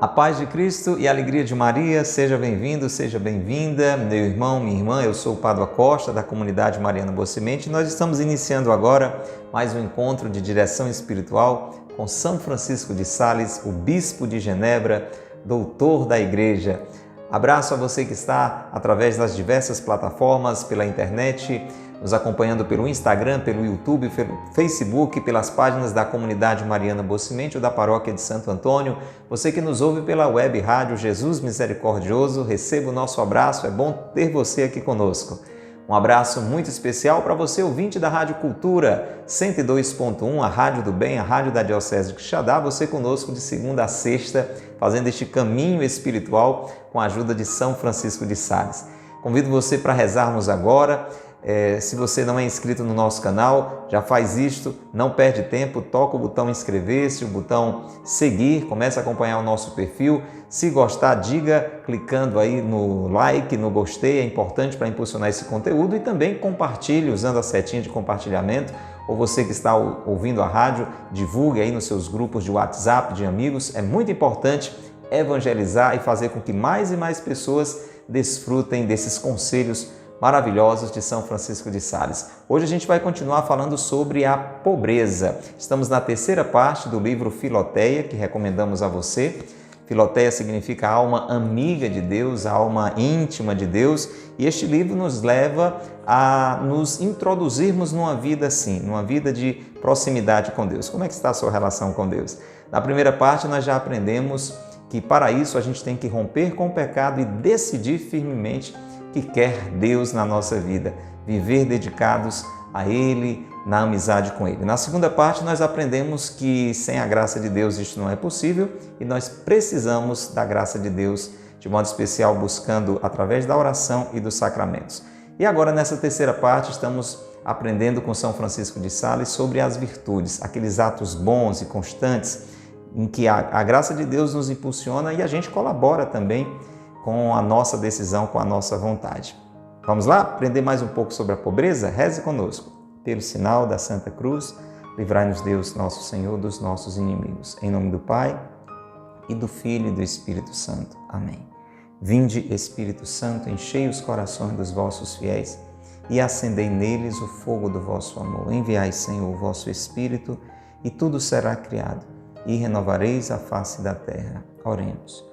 A paz de Cristo e a alegria de Maria, seja bem-vindo, seja bem-vinda, meu irmão, minha irmã, eu sou o Padre Costa da comunidade Mariana Boa Semente e nós estamos iniciando agora mais um encontro de direção espiritual com São Francisco de Sales, o Bispo de Genebra, doutor da Igreja. Abraço a você que está através das diversas plataformas, pela internet, nos acompanhando pelo Instagram, pelo YouTube, pelo Facebook, pelas páginas da comunidade Mariana Boa Semente ou da paróquia de Santo Antônio. Você que nos ouve pela web rádio Jesus Misericordioso, receba o nosso abraço, é bom ter você aqui conosco. Um abraço muito especial para você, ouvinte da Rádio Cultura 102.1, a Rádio do Bem, a Rádio da Diocese de Quixadá, você conosco de segunda a sexta, fazendo este caminho espiritual com a ajuda de São Francisco de Sales. Convido você para rezarmos agora. Se você não é inscrito no nosso canal, já faz isto, não perde tempo, toca o botão inscrever-se, o botão seguir, comece a acompanhar o nosso perfil. Se gostar, diga clicando aí no like, no gostei, é importante para impulsionar esse conteúdo, e também compartilhe usando a setinha de compartilhamento, ou você que está ouvindo a rádio, divulgue aí nos seus grupos de WhatsApp, de amigos. É muito importante evangelizar e fazer com que mais e mais pessoas desfrutem desses conselhos maravilhosos de São Francisco de Sales. Hoje a gente vai continuar falando sobre a pobreza. Estamos na terceira parte do livro Filoteia, que recomendamos a você. Filoteia significa alma amiga de Deus, alma íntima de Deus, e este livro nos leva a nos introduzirmos numa vida assim, numa vida de proximidade com Deus. Como é que está a sua relação com Deus? Na primeira parte nós já aprendemos que para isso a gente tem que romper com o pecado e decidir firmemente que quer Deus na nossa vida, viver dedicados a Ele, na amizade com Ele. Na segunda parte, nós aprendemos que sem a graça de Deus isto não é possível e nós precisamos da graça de Deus, de modo especial buscando através da oração e dos sacramentos. E agora, nessa terceira parte, estamos aprendendo com São Francisco de Sales sobre as virtudes, aqueles atos bons e constantes em que a graça de Deus nos impulsiona e a gente colabora também com a nossa decisão, com a nossa vontade. Vamos lá? Aprender mais um pouco sobre a pobreza? Reze conosco. Pelo sinal da Santa Cruz, livrai-nos Deus, nosso Senhor, dos nossos inimigos. Em nome do Pai, e do Filho e do Espírito Santo. Amém. Vinde, Espírito Santo, enchei os corações dos vossos fiéis e acendei neles o fogo do vosso amor. Enviai, Senhor, o vosso Espírito, e tudo será criado, e renovareis a face da terra. Oremos.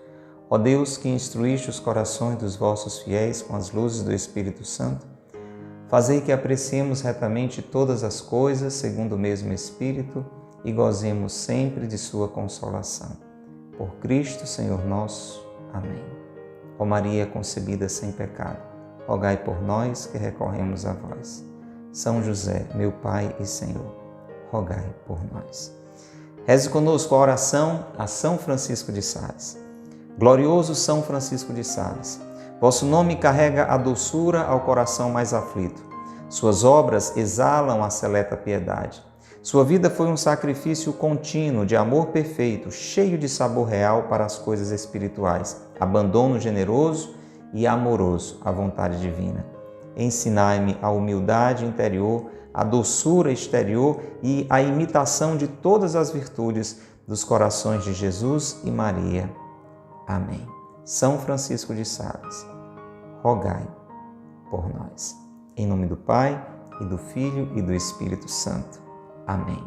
Ó Deus, que instruíste os corações dos vossos fiéis com as luzes do Espírito Santo, fazei que apreciemos retamente todas as coisas segundo o mesmo Espírito e gozemos sempre de sua consolação. Por Cristo, Senhor nosso. Amém. Ó Maria concebida sem pecado, rogai por nós que recorremos a vós. São José, meu Pai e Senhor, rogai por nós. Reze conosco a oração a São Francisco de Sales. Glorioso São Francisco de Sales, vosso nome carrega a doçura ao coração mais aflito. Suas obras exalam a seleta piedade. Sua vida foi um sacrifício contínuo de amor perfeito, cheio de sabor real para as coisas espirituais, abandono generoso e amoroso à vontade divina. Ensinai-me a humildade interior, a doçura exterior e a imitação de todas as virtudes dos corações de Jesus e Maria. Amém. São Francisco de Sales, rogai por nós. Em nome do Pai, e do Filho e do Espírito Santo. Amém.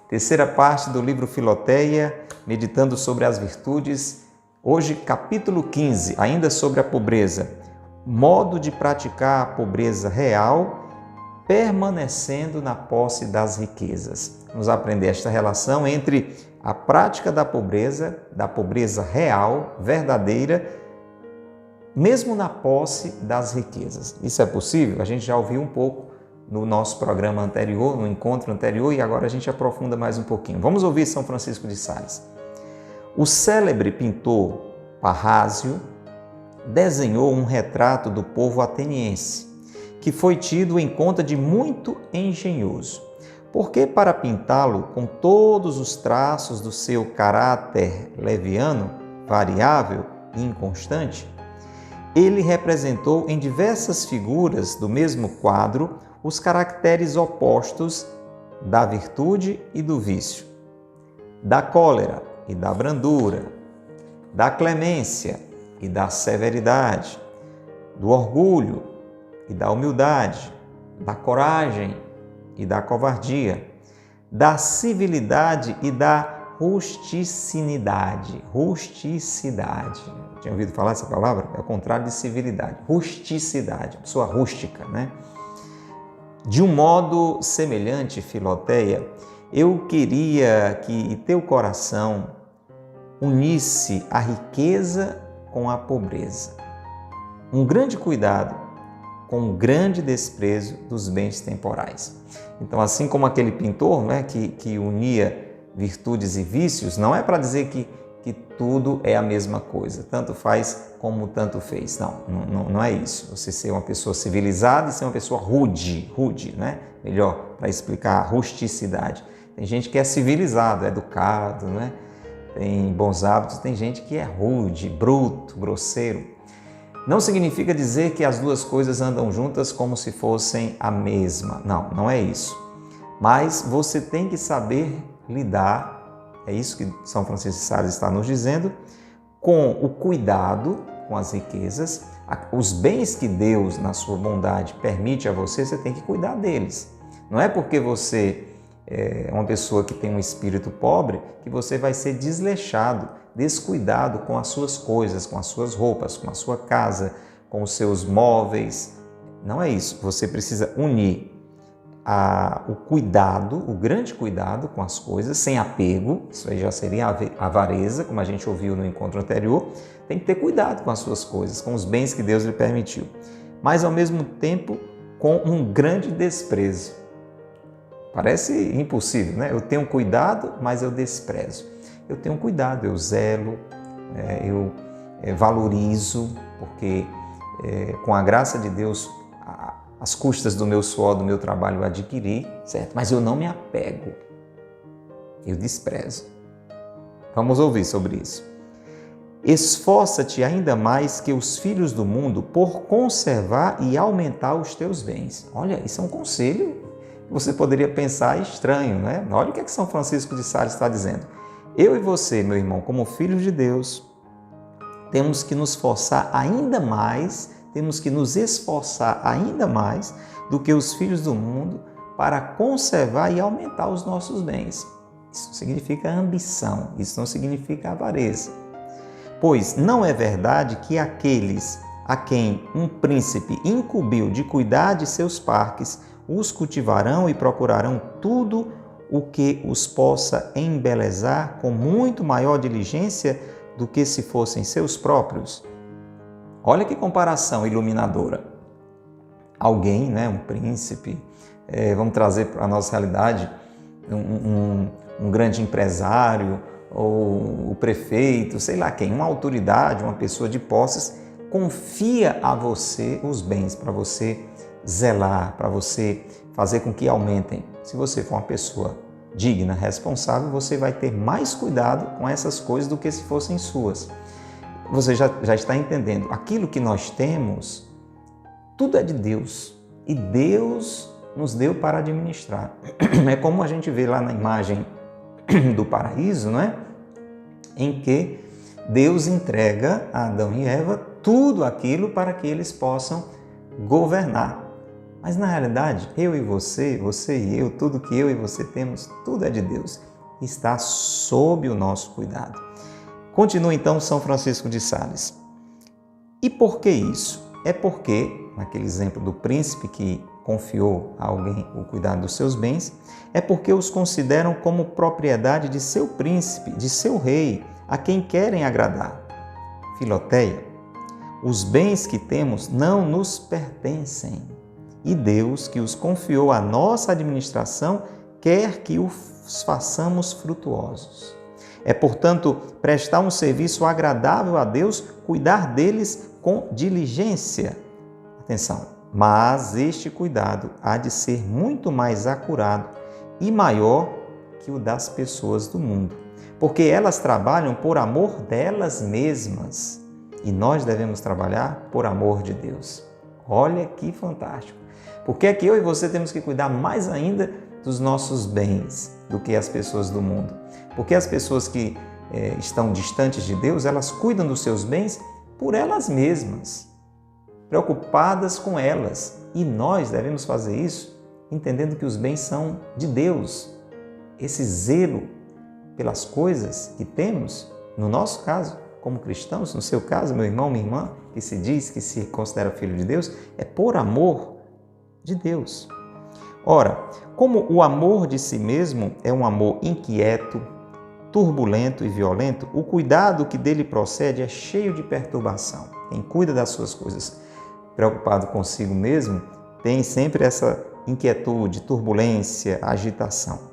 Terceira parte do livro Filoteia, meditando sobre as virtudes. Hoje, capítulo 15, ainda sobre a pobreza. Modo de praticar a pobreza real, permanecendo na posse das riquezas. Vamos aprender esta relação entre a prática da pobreza real, verdadeira, mesmo na posse das riquezas. Isso é possível? A gente já ouviu um pouco no nosso programa anterior, no encontro anterior, e agora a gente aprofunda mais um pouquinho. Vamos ouvir São Francisco de Sales. O célebre pintor Parrásio desenhou um retrato do povo ateniense, que foi tido em conta de muito engenhoso. Porque para pintá-lo com todos os traços do seu caráter leviano, variável e inconstante, ele representou em diversas figuras do mesmo quadro os caracteres opostos da virtude e do vício, da cólera e da brandura, da clemência e da severidade, do orgulho e da humildade, da coragem e da covardia, da civilidade e da rusticidade. Rusticidade. Tinha ouvido falar essa palavra? É o contrário de civilidade. Rusticidade, pessoa rústica, né? De um modo semelhante, Filoteia, eu queria que teu coração unisse a riqueza com a pobreza. Um grande cuidado com um grande desprezo dos bens temporais. Então, assim como aquele pintor, né, que unia virtudes e vícios, não é para dizer que tudo é a mesma coisa, tanto faz como tanto fez. Não é isso. Você ser uma pessoa civilizada e ser uma pessoa rude, né? Melhor, para explicar a rusticidade. Tem gente que é civilizado, educado, né? Tem bons hábitos, tem gente que é rude, bruto, grosseiro. Não significa dizer que as duas coisas andam juntas como se fossem a mesma. Não é isso. Mas você tem que saber lidar, é isso que São Francisco de Sales está nos dizendo, com o cuidado com as riquezas, os bens que Deus, na sua bondade, permite a você, você tem que cuidar deles. Não é porque você é uma pessoa que tem um espírito pobre que você vai ser desleixado, descuidado com as suas coisas, com as suas roupas, com a sua casa, com os seus móveis. Não é isso. Você precisa unir o cuidado, o grande cuidado com as coisas, sem apego. Isso aí já seria avareza, como a gente ouviu no encontro anterior. Tem que ter cuidado com as suas coisas, com os bens que Deus lhe permitiu. Mas, ao mesmo tempo, com um grande desprezo. Parece impossível, né? Eu tenho cuidado, mas eu desprezo. Eu tenho cuidado, eu zelo, eu valorizo, porque com a graça de Deus, as custas do meu suor, do meu trabalho eu adquiri, certo? Mas eu não me apego, eu desprezo. Vamos ouvir sobre isso. Esforça-te ainda mais que os filhos do mundo por conservar e aumentar os teus bens. Olha, isso é um conselho que você poderia pensar estranho, né? Olha o que é que São Francisco de Sales está dizendo. Eu e você, meu irmão, como filhos de Deus, temos que nos esforçar ainda mais, temos que nos esforçar ainda mais do que os filhos do mundo para conservar e aumentar os nossos bens. Isso significa ambição, isso não significa avareza. Pois não é verdade que aqueles a quem um príncipe incumbiu de cuidar de seus parques, os cultivarão e procurarão tudo o que os possa embelezar com muito maior diligência do que se fossem seus próprios? Olha que comparação iluminadora. Alguém, né, um príncipe, vamos trazer para a nossa realidade, um grande empresário, ou o prefeito, sei lá quem, uma autoridade, uma pessoa de posses, confia a você os bens para você zelar, para você fazer com que aumentem. Se você for uma pessoa digna, responsável, você vai ter mais cuidado com essas coisas do que se fossem suas. Você já está entendendo. Aquilo que nós temos, tudo é de Deus. E Deus nos deu para administrar. É como a gente vê lá na imagem do paraíso, não é? Em que Deus entrega a Adão e Eva tudo aquilo para que eles possam governar. Mas na realidade, eu e você e eu, tudo que eu e você temos, tudo é de Deus. Está sob o nosso cuidado. Continua então São Francisco de Sales. E por que isso? É porque, naquele exemplo do príncipe que confiou a alguém o cuidado dos seus bens, é porque os consideram como propriedade de seu príncipe, de seu rei, a quem querem agradar. Filoteia, os bens que temos não nos pertencem. E Deus, que os confiou à nossa administração, quer que os façamos frutuosos. É, portanto, prestar um serviço agradável a Deus, cuidar deles com diligência. Atenção, mas este cuidado há de ser muito mais acurado e maior que o das pessoas do mundo, porque elas trabalham por amor delas mesmas e nós devemos trabalhar por amor de Deus. Olha que fantástico! Porque é que eu e você temos que cuidar mais ainda dos nossos bens do que as pessoas do mundo. Porque as pessoas que estão distantes de Deus, elas cuidam dos seus bens por elas mesmas, preocupadas com elas. E nós devemos fazer isso entendendo que os bens são de Deus. Esse zelo pelas coisas que temos, no nosso caso, como cristãos, no seu caso, meu irmão, minha irmã, que se diz que se considera filho de Deus, é por amor de Deus. Ora, como o amor de si mesmo é um amor inquieto, turbulento e violento, o cuidado que dele procede é cheio de perturbação. Quem cuida das suas coisas preocupado consigo mesmo tem sempre essa inquietude, turbulência, agitação,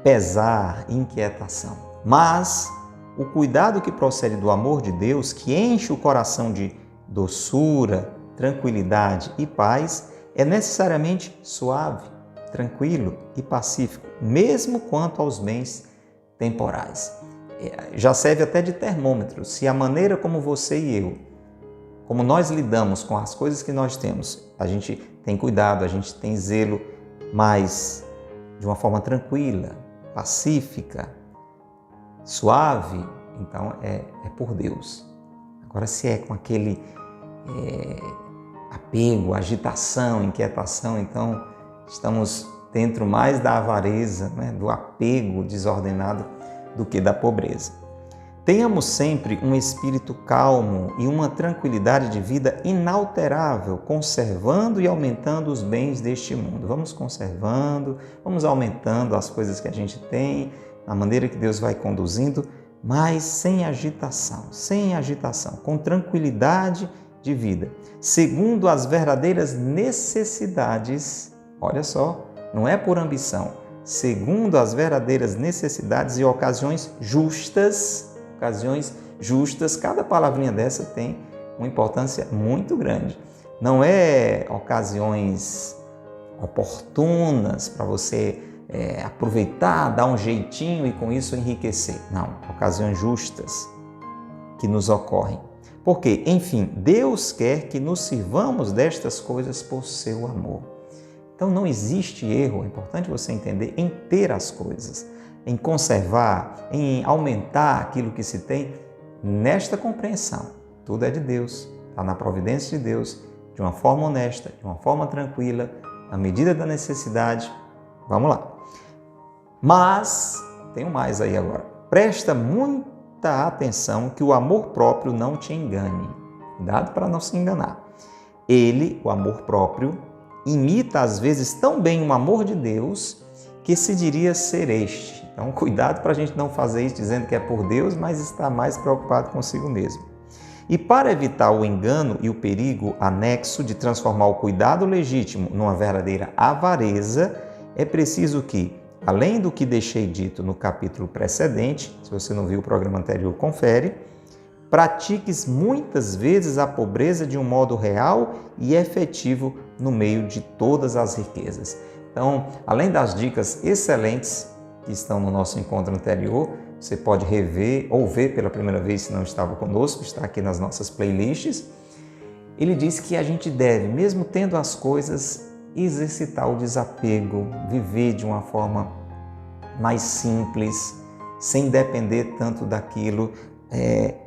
pesar, inquietação. Mas o cuidado que procede do amor de Deus, que enche o coração de doçura, tranquilidade e paz, é necessariamente suave, tranquilo e pacífico, mesmo quanto aos bens temporais. Já serve até de termômetro. Se a maneira como você e eu, como nós lidamos com as coisas que nós temos, a gente tem cuidado, a gente tem zelo, mas de uma forma tranquila, pacífica, suave, então é por Deus. Agora, se é com aquele apego, agitação, inquietação, então estamos dentro mais da avareza, né, do apego desordenado do que da pobreza. Tenhamos sempre um espírito calmo e uma tranquilidade de vida inalterável, conservando e aumentando os bens deste mundo. Vamos conservando, vamos aumentando as coisas que a gente tem, na maneira que Deus vai conduzindo, mas sem agitação, com tranquilidade de vida, segundo as verdadeiras necessidades. Olha só, não é por ambição, segundo as verdadeiras necessidades e ocasiões justas, cada palavrinha dessa tem uma importância muito grande. Não é ocasiões oportunas para você aproveitar, dar um jeitinho e com isso enriquecer. Não, ocasiões justas que nos ocorrem. Porque, enfim, Deus quer que nos sirvamos destas coisas por seu amor. Então não existe erro, é importante você entender, em ter as coisas, em conservar, em aumentar aquilo que se tem, nesta compreensão. Tudo é de Deus, está na providência de Deus, de uma forma honesta, de uma forma tranquila, à medida da necessidade. Vamos lá. Mas, tenho mais aí agora, presta muita atenção que o amor próprio não te engane. Cuidado para não se enganar. Ele, o amor próprio, imita às vezes tão bem o amor de Deus que se diria ser este. Então, cuidado para a gente não fazer isso dizendo que é por Deus, mas está mais preocupado consigo mesmo. E para evitar o engano e o perigo anexo de transformar o cuidado legítimo numa verdadeira avareza, é preciso que, além do que deixei dito no capítulo precedente, se você não viu o programa anterior, confere, pratiques muitas vezes a pobreza de um modo real e efetivo no meio de todas as riquezas. Então, além das dicas excelentes que estão no nosso encontro anterior, você pode rever ou ver pela primeira vez se não estava conosco, está aqui nas nossas playlists. Ele diz que a gente deve, mesmo tendo as coisas, exercitar o desapego, viver de uma forma mais simples, sem depender tanto daquilo,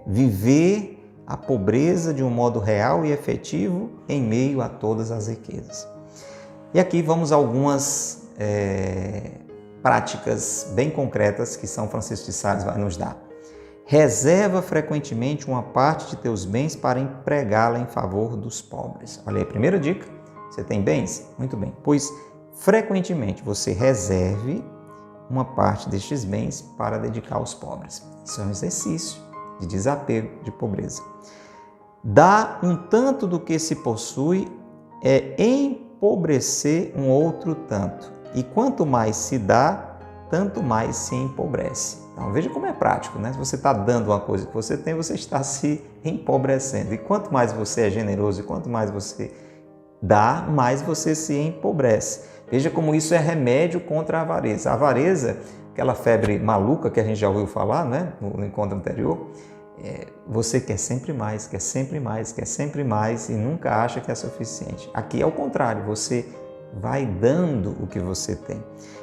viver a pobreza de um modo real e efetivo em meio a todas as riquezas. E aqui vamos a algumas práticas bem concretas que São Francisco de Sales vai nos dar. Reserva frequentemente uma parte de teus bens para empregá-la em favor dos pobres. Olha aí, primeira dica. Você tem bens? Muito bem. Pois frequentemente você reserve uma parte destes bens para dedicar aos pobres. Isso é um exercício de desapego, de pobreza. Dá um tanto do que se possui é empobrecer um outro tanto. E quanto mais se dá, tanto mais se empobrece. Então veja como é prático, né? Se você está dando uma coisa que você tem, você está se empobrecendo. E quanto mais você é generoso e quanto mais você dá, mais você se empobrece. Veja como isso é remédio contra a avareza. A avareza, aquela febre maluca que a gente já ouviu falar, né? No encontro anterior, você quer sempre mais, quer sempre mais, quer sempre mais e nunca acha que é suficiente. Aqui é o contrário, você vai dando o que você tem.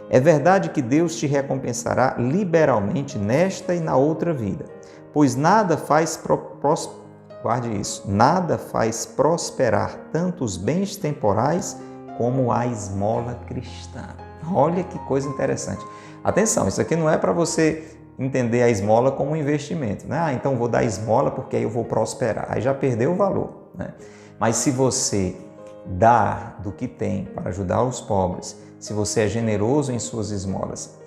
É verdade que Deus te recompensará liberalmente nesta e na outra vida, pois nada faz guarde isso, nada faz prosperar tanto os bens temporais como a esmola cristã. Olha que coisa interessante. Atenção, isso aqui não é para você entender a esmola como um investimento, né? Então vou dar esmola porque aí eu vou prosperar. Aí já perdeu o valor, né? Mas se você dar do que tem para ajudar os pobres, se você é generoso em suas esmolas,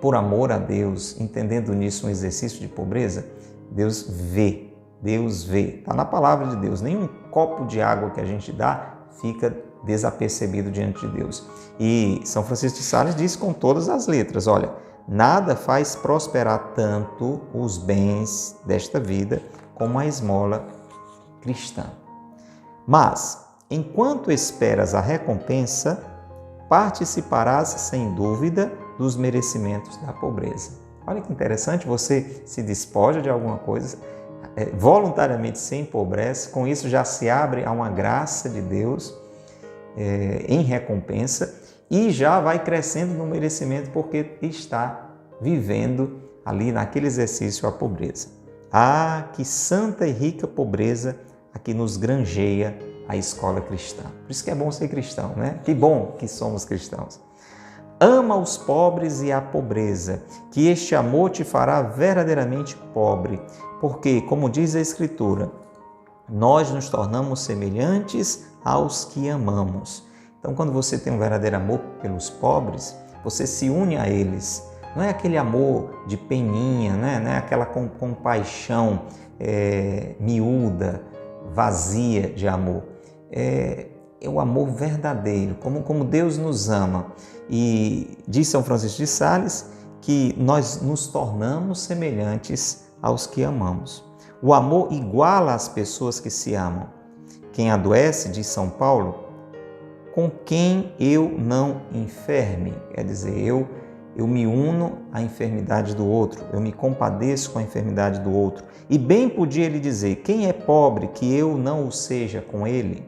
por amor a Deus, entendendo nisso um exercício de pobreza, Deus vê. Está na palavra de Deus. Nenhum copo de água que a gente dá fica desapercebido diante de Deus. E São Francisco de Sales diz com todas as letras, olha, nada faz prosperar tanto os bens desta vida como a esmola cristã. Mas, enquanto esperas a recompensa, participarás sem dúvida dos merecimentos da pobreza. Olha que interessante, você se despoja de alguma coisa, voluntariamente se empobrece, com isso já se abre a uma graça de Deus em recompensa e já vai crescendo no merecimento porque está vivendo ali naquele exercício a pobreza. Ah, que santa e rica pobreza a que nos granjeia a escola cristã. Por isso que é bom ser cristão, né? Que bom que somos cristãos. Ama os pobres e a pobreza, que este amor te fará verdadeiramente pobre, porque, como diz a Escritura, nós nos tornamos semelhantes aos que amamos. Então, quando você tem um verdadeiro amor pelos pobres, você se une a eles. Não é aquele amor de peninha, né? Não é aquela compaixão miúda, vazia de amor. É o amor verdadeiro, como Deus nos ama. E diz São Francisco de Sales que nós nos tornamos semelhantes aos que amamos. O amor iguala as pessoas que se amam. Quem adoece, diz São Paulo, com quem eu não enferme. Quer dizer, eu me uno à enfermidade do outro, eu me compadeço com a enfermidade do outro. E bem podia ele dizer, quem é pobre que eu não o seja com ele?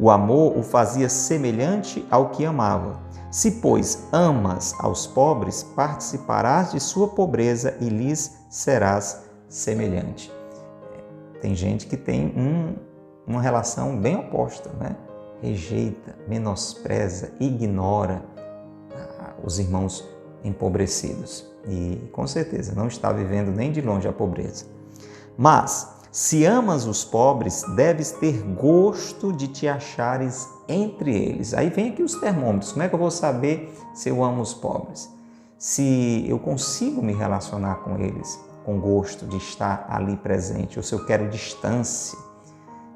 O amor o fazia semelhante ao que amava. Se, pois, amas aos pobres, participarás de sua pobreza e lhes serás semelhante. Tem gente que tem uma relação bem oposta, né? Rejeita, menospreza, ignora os irmãos empobrecidos e, com certeza, não está vivendo nem de longe a pobreza. Mas, se amas os pobres, deves ter gosto de te achares entre eles. Aí vem aqui os termômetros. Como é que eu vou saber se eu amo os pobres? Se eu consigo me relacionar com eles com gosto de estar ali presente, ou se eu quero distância,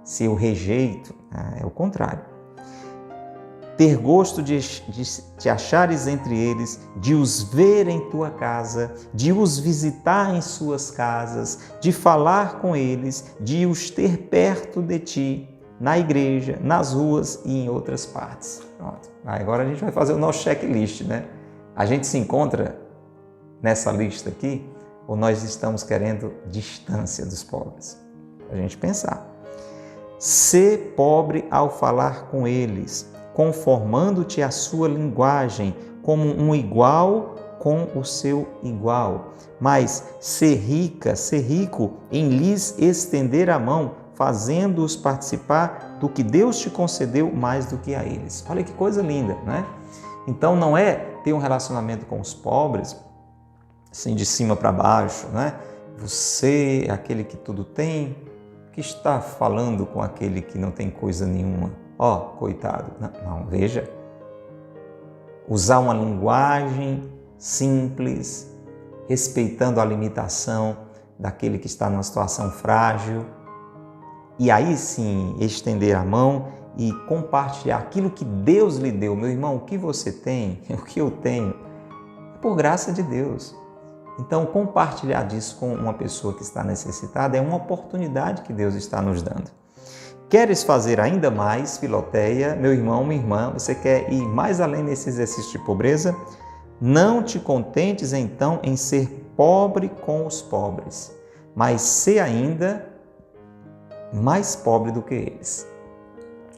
se eu rejeito, é o contrário. Ter gosto de te achares entre eles, de os ver em tua casa, de os visitar em suas casas, de falar com eles, de os ter perto de ti, na igreja, nas ruas e em outras partes. Pronto. Agora a gente vai fazer o nosso checklist, né? A gente se encontra nessa lista aqui ou nós estamos querendo distância dos pobres? A gente pensar. Ser pobre ao falar com eles, conformando-te à sua linguagem, como um igual com o seu igual. Mas ser rico em lhes estender a mão, fazendo-os participar do que Deus te concedeu mais do que a eles. Olha que coisa linda, né? Então não é ter um relacionamento com os pobres, assim de cima para baixo, né? Você, aquele que tudo tem, que está falando com aquele que não tem coisa nenhuma. Coitado. Não, veja. Usar uma linguagem simples, respeitando a limitação daquele que está numa situação frágil. E aí sim, estender a mão e compartilhar aquilo que Deus lhe deu. Meu irmão, o que você tem, o que eu tenho, é por graça de Deus. Então, compartilhar disso com uma pessoa que está necessitada é uma oportunidade que Deus está nos dando. Queres fazer ainda mais, Filoteia, meu irmão, minha irmã, você quer ir mais além nesse exercício de pobreza? Não te contentes então em ser pobre com os pobres, mas ser ainda mais pobre do que eles.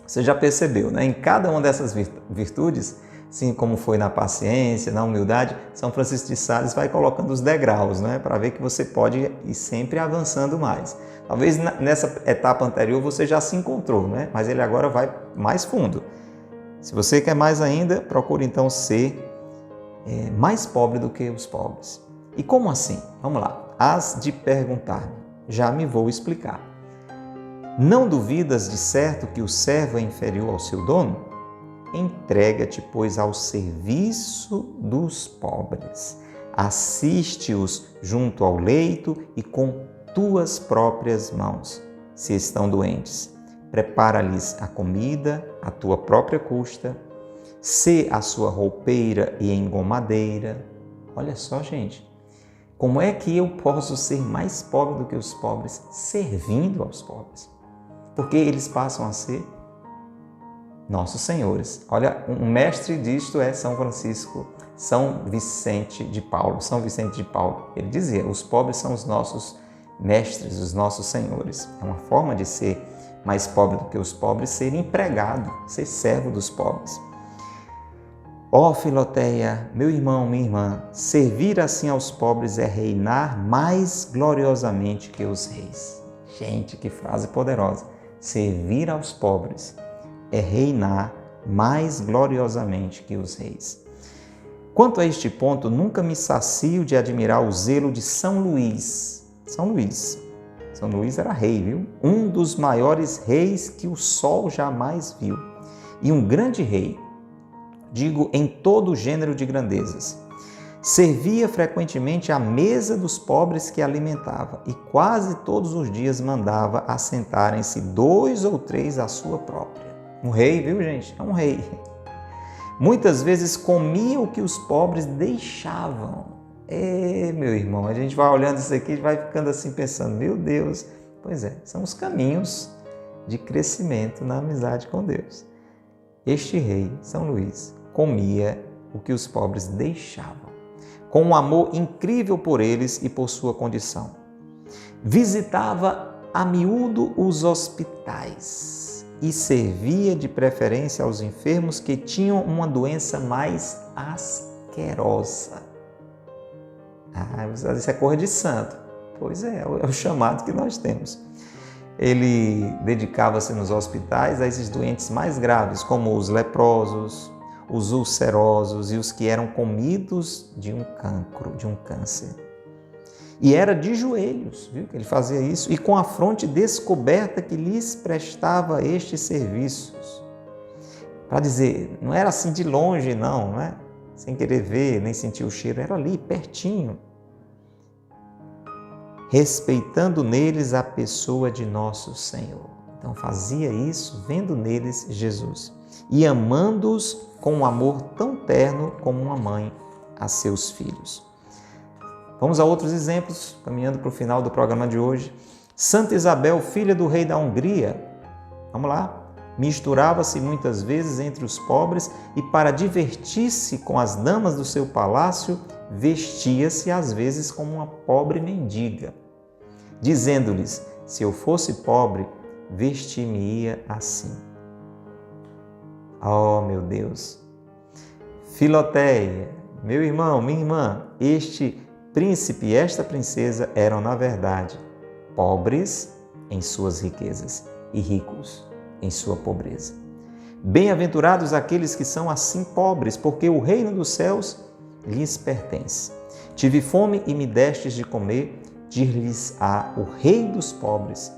Você já percebeu, né? Em cada uma dessas virtudes, Assim como foi na paciência, na humildade, São Francisco de Sales vai colocando os degraus, né, para ver que você pode ir sempre avançando mais. Talvez nessa etapa anterior você já se encontrou, né, mas ele agora vai mais fundo. Se você quer mais ainda, procure então ser mais pobre do que os pobres. E como assim? Vamos lá. Hás de perguntar-me. Já me vou explicar. Não duvidas de certo que o servo é inferior ao seu dono? Entrega-te, pois, ao serviço dos pobres. Assiste-os junto ao leito e com tuas próprias mãos, se estão doentes. Prepara-lhes a comida à tua própria custa. Sê a sua roupeira e engomadeira. Olha só, gente. Como é que eu posso ser mais pobre do que os pobres? Servindo aos pobres. Porque eles passam a ser nossos senhores. Olha, um mestre disto é São Vicente de Paulo. São Vicente de Paulo. Ele dizia, os pobres são os nossos mestres, os nossos senhores. É uma forma de ser mais pobre do que os pobres, ser empregado, ser servo dos pobres. Ó Filoteia, meu irmão, minha irmã, servir assim aos pobres é reinar mais gloriosamente que os reis. Gente, que frase poderosa. Servir aos pobres é reinar mais gloriosamente que os reis. Quanto a este ponto, nunca me sacio de admirar o zelo de São Luís. São Luís era rei, viu? Um dos maiores reis que o sol jamais viu. E um grande rei, digo, em todo o gênero de grandezas. Servia frequentemente à mesa dos pobres que alimentava e quase todos os dias mandava assentarem-se 2 ou 3 à sua própria. Um rei, viu, gente? É um rei. Muitas vezes comia o que os pobres deixavam. Meu irmão, a gente vai olhando isso aqui e vai ficando assim pensando, meu Deus, pois é, são os caminhos de crescimento na amizade com Deus. Este rei, São Luís, comia o que os pobres deixavam, com um amor incrível por eles e por sua condição. Visitava a miúdo os hospitais e servia de preferência aos enfermos que tinham uma doença mais asquerosa. Isso é coisa de santo. Pois é o chamado que nós temos. Ele dedicava-se nos hospitais a esses doentes mais graves, como os leprosos, os ulcerosos e os que eram comidos de um cancro, de um câncer. E era de joelhos, viu, que ele fazia isso, e com a fronte descoberta que lhes prestava estes serviços. Para dizer, não era assim de longe, não é? Sem querer ver, nem sentir o cheiro, era ali, pertinho. Respeitando neles a pessoa de nosso Senhor. Então fazia isso vendo neles Jesus e amando-os com um amor tão terno como uma mãe a seus filhos. Vamos a outros exemplos, caminhando para o final do programa de hoje. Santa Isabel, filha do rei da Hungria, vamos lá, misturava-se muitas vezes entre os pobres e para divertir-se com as damas do seu palácio, vestia-se às vezes como uma pobre mendiga, dizendo-lhes, se eu fosse pobre, vestir-me-ia assim. Oh, meu Deus! Filoteia, meu irmão, minha irmã, este príncipe e esta princesa eram, na verdade, pobres em suas riquezas e ricos em sua pobreza. Bem-aventurados aqueles que são assim pobres, porque o reino dos céus lhes pertence. Tive fome e me destes de comer, dir-lhes-á o rei dos pobres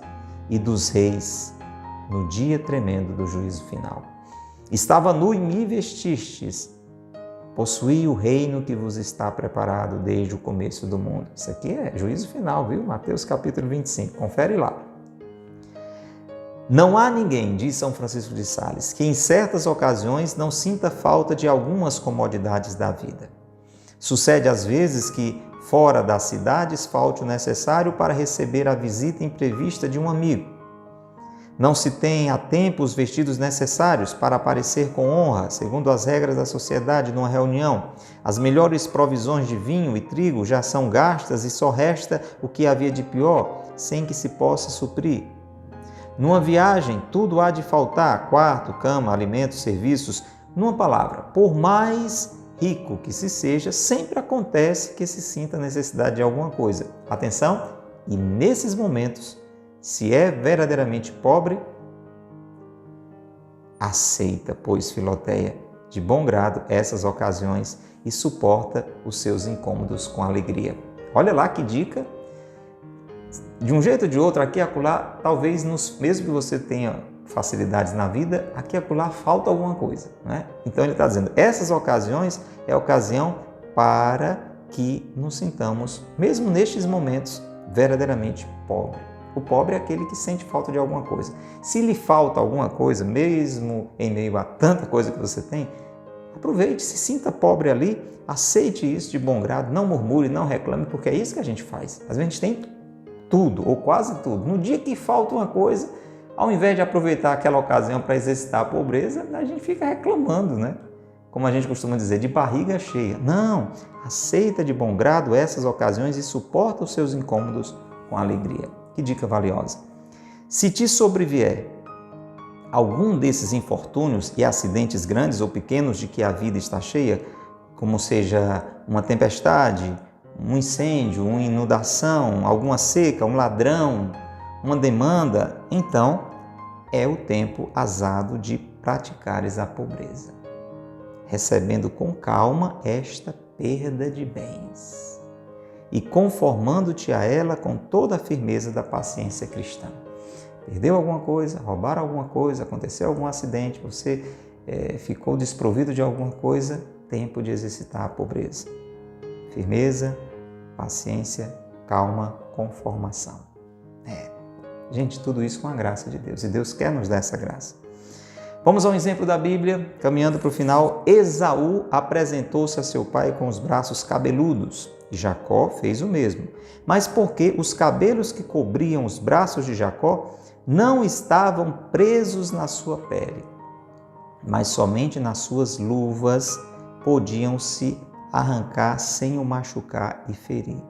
e dos reis no dia tremendo do juízo final. Estava nu e me vestistes, possuí o reino que vos está preparado desde o começo do mundo. Isso aqui é juízo final, viu? Mateus capítulo 25, confere lá. Não há ninguém, diz São Francisco de Sales, que em certas ocasiões não sinta falta de algumas comodidades da vida. Sucede às vezes que, fora das cidades, falte o necessário para receber a visita imprevista de um amigo. Não se tem a tempo os vestidos necessários para aparecer com honra, segundo as regras da sociedade numa reunião. As melhores provisões de vinho e trigo já são gastas e só resta o que havia de pior, sem que se possa suprir. Numa viagem, tudo há de faltar: quarto, cama, alimentos, serviços. Numa palavra, por mais rico que se seja, sempre acontece que se sinta necessidade de alguma coisa. Atenção, e nesses momentos, se é verdadeiramente pobre, aceita, pois, Filoteia, de bom grado essas ocasiões e suporta os seus incômodos com alegria. Olha lá que dica! De um jeito ou de outro, aqui e acolá, talvez mesmo que você tenha facilidades na vida, aqui e acolá falta alguma coisa, né? Então ele está dizendo, essas ocasiões é a ocasião para que nos sintamos, mesmo nestes momentos, verdadeiramente pobre. O pobre é aquele que sente falta de alguma coisa. Se lhe falta alguma coisa, mesmo em meio a tanta coisa que você tem, aproveite, se sinta pobre ali, aceite isso de bom grado, não murmure, não reclame, porque é isso que a gente faz. Às vezes a gente tem tudo, ou quase tudo. No dia que falta uma coisa, ao invés de aproveitar aquela ocasião para exercitar a pobreza, a gente fica reclamando, né? Como a gente costuma dizer, de barriga cheia. Não, aceita de bom grado essas ocasiões e suporta os seus incômodos com alegria. Que dica valiosa! Se te sobrevier algum desses infortúnios e acidentes grandes ou pequenos de que a vida está cheia, como seja uma tempestade, um incêndio, uma inundação, alguma seca, um ladrão, uma demanda, então é o tempo azado de praticares a pobreza, recebendo com calma esta perda de bens e conformando-te a ela com toda a firmeza da paciência cristã. Perdeu alguma coisa, roubaram alguma coisa, aconteceu algum acidente, você ficou desprovido de alguma coisa, tempo de exercitar a pobreza. Firmeza, paciência, calma, conformação. Gente, tudo isso com a graça de Deus, e Deus quer nos dar essa graça. Vamos ao exemplo da Bíblia, caminhando para o final. Esaú apresentou-se a seu pai com os braços cabeludos, e Jacó fez o mesmo. Mas porque os cabelos que cobriam os braços de Jacó não estavam presos na sua pele, mas somente nas suas luvas podiam-se arrancar sem o machucar e ferir.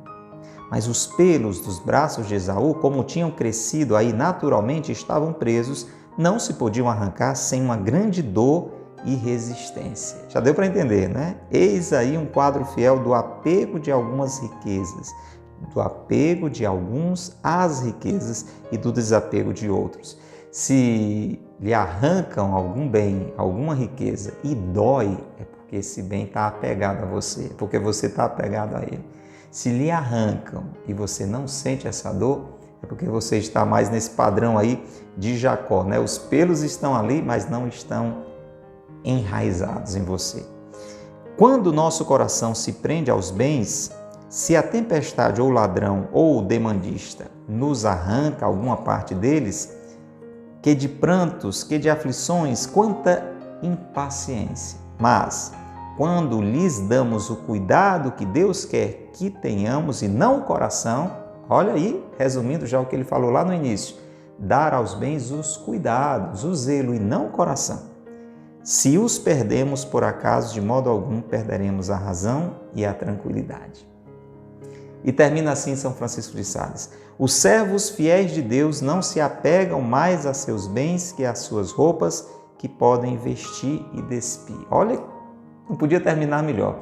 Mas os pelos dos braços de Esaú, como tinham crescido aí naturalmente, estavam presos, não se podiam arrancar sem uma grande dor e resistência. Já deu para entender, né? Eis aí um quadro fiel do apego de algumas riquezas, do apego de alguns às riquezas e do desapego de outros. Se lhe arrancam algum bem, alguma riqueza e dói, é porque esse bem está apegado a você, porque você está apegado a ele. Se lhe arrancam e você não sente essa dor, é porque você está mais nesse padrão aí de Jacó, né? Os pelos estão ali, mas não estão enraizados em você. Quando o nosso coração se prende aos bens, se a tempestade ou o ladrão ou o demandista nos arranca alguma parte deles, que de prantos, que de aflições, quanta impaciência. Mas, quando lhes damos o cuidado que Deus quer que tenhamos e não o coração, olha aí, resumindo já o que ele falou lá no início, dar aos bens os cuidados, o zelo e não o coração. Se os perdemos por acaso, de modo algum perderemos a razão e a tranquilidade. E termina assim São Francisco de Sales. Os servos fiéis de Deus não se apegam mais a seus bens que às suas roupas, que podem vestir e despir. Olha, não podia terminar melhor.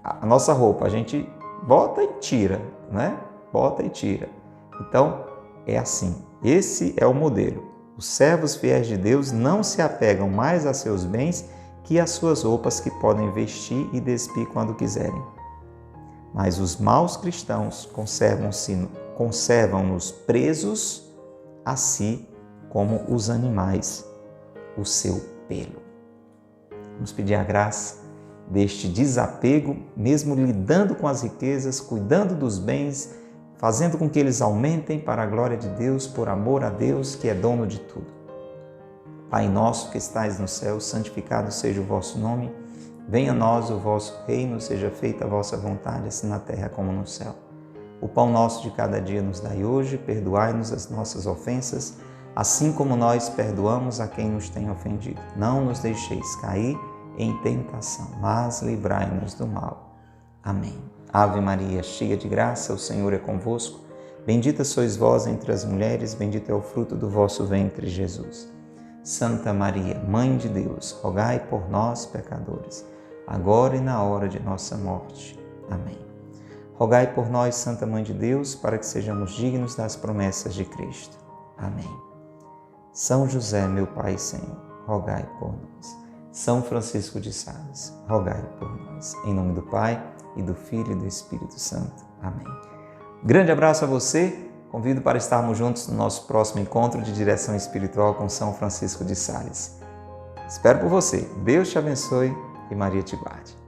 A nossa roupa, a gente bota e tira, né? Bota e tira. Então, é assim. Esse é o modelo. Os servos fiéis de Deus não se apegam mais a seus bens que às suas roupas, que podem vestir e despir quando quiserem. Mas os maus cristãos conservam-nos presos a si como os animais, o seu pelo. Vamos pedir a graça deste desapego, mesmo lidando com as riquezas, cuidando dos bens, fazendo com que eles aumentem para a glória de Deus, por amor a Deus, que é dono de tudo. Pai nosso que estais no céu, santificado seja o vosso nome. Venha a nós o vosso reino, seja feita a vossa vontade, assim na terra como no céu. O pão nosso de cada dia nos dai hoje, perdoai-nos as nossas ofensas, assim como nós perdoamos a quem nos tem ofendido. Não nos deixeis cair em tentação, mas livrai-nos do mal. Amém. Ave Maria, cheia de graça, o Senhor é convosco. Bendita sois vós entre as mulheres, bendito é o fruto do vosso ventre, Jesus. Santa Maria, Mãe de Deus, rogai por nós, pecadores, agora e na hora de nossa morte. Amém. Rogai por nós, Santa Mãe de Deus, para que sejamos dignos das promessas de Cristo. Amém. São José, meu Pai e Senhor, rogai por nós. São Francisco de Sales, rogai por nós. Em nome do Pai, e do Filho e do Espírito Santo. Amém. Grande abraço a você. Convido para estarmos juntos no nosso próximo encontro de direção espiritual com São Francisco de Sales. Espero por você. Deus te abençoe e Maria te guarde.